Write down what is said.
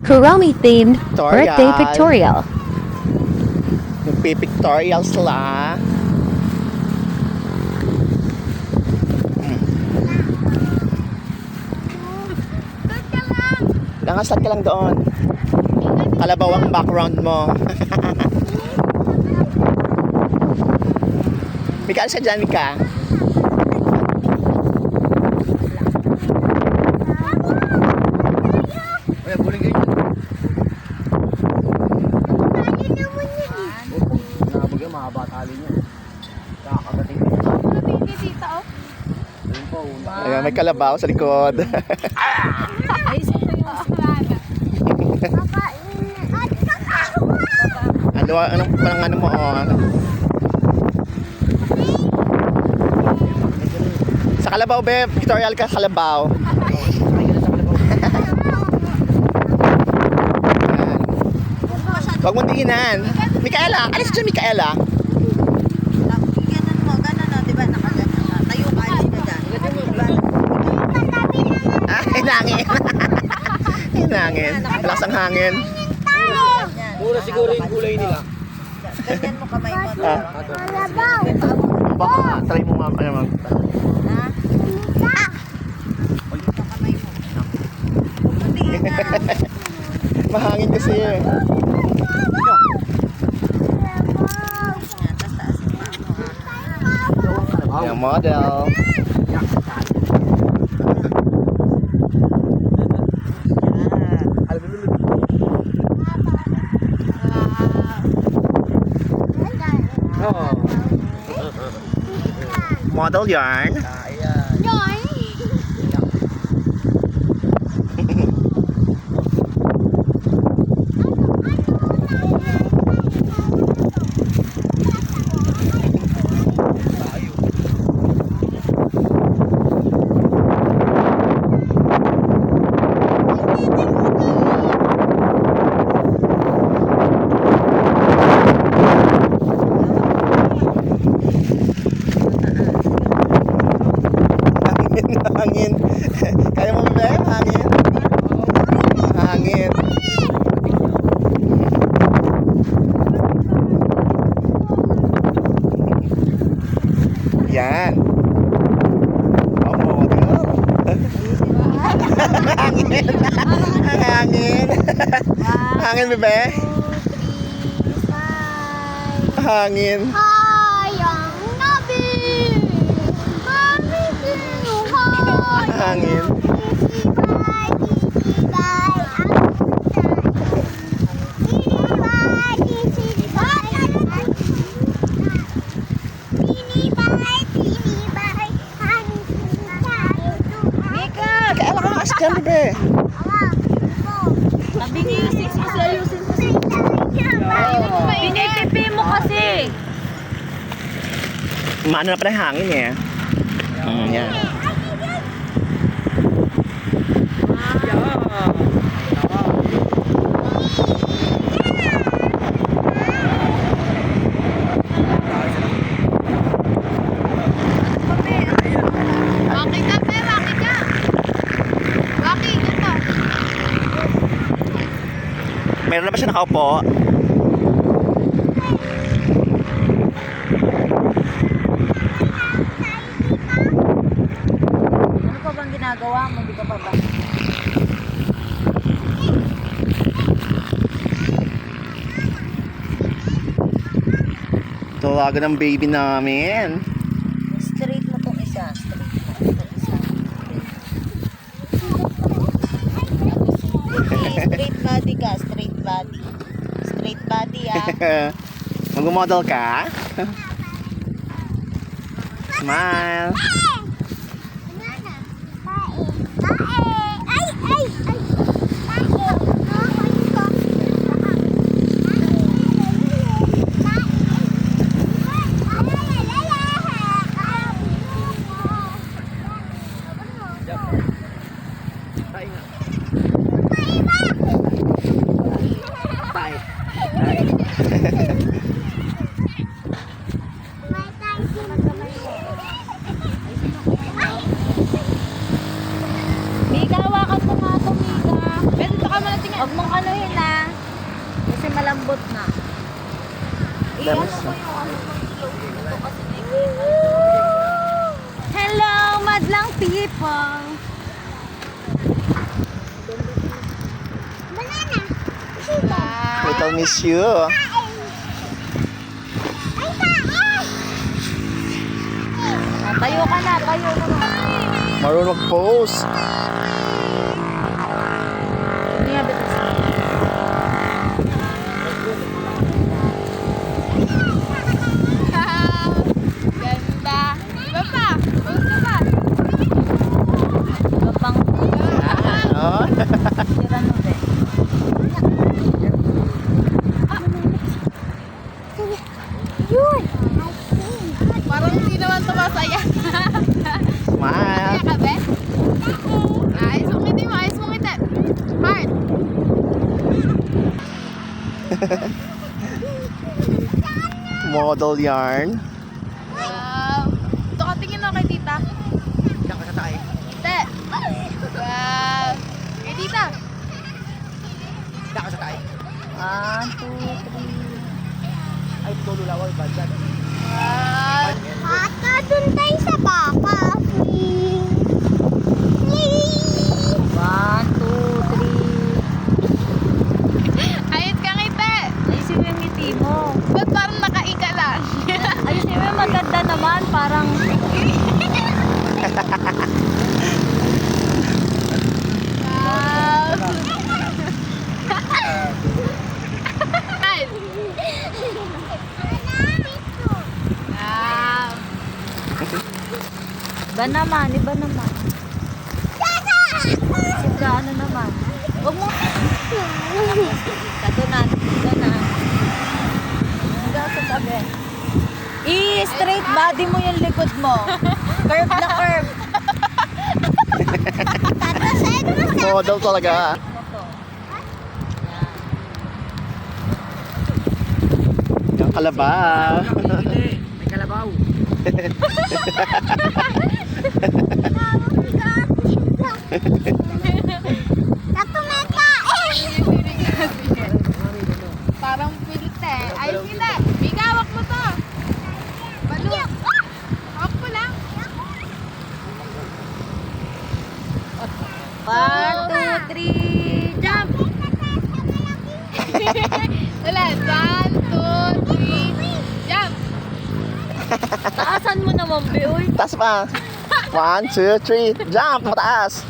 Kuromi themed Pictorial. birthday pictorial. Nagpipictorial sila. Langasat ka lang doon. Kalabaw ang background mo. Mika, alis ka dyan, Mika. Ay, buling kayo. Nabog yung mahaba tali niya. Kakagating ko. Ayun po. Ayan, may kalabaw sa likod. Ano mo, oh. Sa kalabaw, be. Pictorial ka, kalabaw. Huwag mong tinginan. Mikaela, alis dyan, Mikaela. Ganon mo, ganon o, diba? Nakaganon ka. Tayo ka, alis ka dyan. Diba? Ah, hinangin. Hinangin. Lakas ang hangin. Mura siguro yung kulay nila. Ganyan mo kamay mo. Ah. Baka nga, try mo nga. Ano, mag... Ha? Kamay mo. Tingin na. Mahangin kasi eh. Yan, tas taas mo. Yung model. Model yarn. Hangin. Kaya mo ba yung hangin? Hangin. Yan. Oh, model. Hangin. Ang hangin. Hangin, bebe. Hangin. Hangin. Kaya ka mas dyan, bebe. Nabingi yung 6 mo sa ayusin mo. Pinipipi mo kasi. Maano na pala yung hangin eh. Yan. Bakit ka, pe? Bakit ka? Bakit? Ito. Meron na ba siya nakaupo? Ano pa bang ginagawa mo? Hindi ka pa ba? Tawagan ng baby namin. Straight mo tong isa. Straight mo. Itong isa. Straight body ka. Straight body. Straight body ah. Mag-model ka? Smile. mong anuhin na. Kasi malambot na. Iyan Damas, mo yung ano mo ito kasi hello, madlang people. Banana. Little miss you. Tayo ka na, tayo ka na. Marunong mag-pose. Hindi nga bitas. Ganda. Iba pa. Pause ka pa. Kapang Oh. tira mo din. Yun! Parang hindi naman ito masaya. Smile. Kaya ka, be? Ayos mong ngiti mo. Ayos mong ngiti. Heart. Model yarn. Wow. Ito ka, tingin mo kay tita. Hindi ka sakay. Tite. Wow. Kay tita. Hindi ka sakay. 1, 2, 3. Ay, tulo lawal ba dyan? Wow. Baka dun tayo sa baka. 1, 2, 3. Ayos ka ngiti. Ayusin mo yung ngiti mo. Ba't parang nakaika lang? Ayusin mo yung maganda naman. Parang Wow. Ay. Wow. iba naman, iba naman. Sika, ano naman. Huwag mo. Ito na, ito na. Hanggang sa tabi. I-straight body mo yung likod mo. Curve na curve. Model talaga. Mo to. Yung kalabaw. May kalabaw. Parang pilit eh. Ayos kita. Mika, hawak mo to. Balot. Hawak mo lang. 1, 2, 3, jump! Ulit. 1, 2, 3. Jump. Taasan mo naman, Beoy. Taas pa. 1, 2, 3. Jump. Mataas.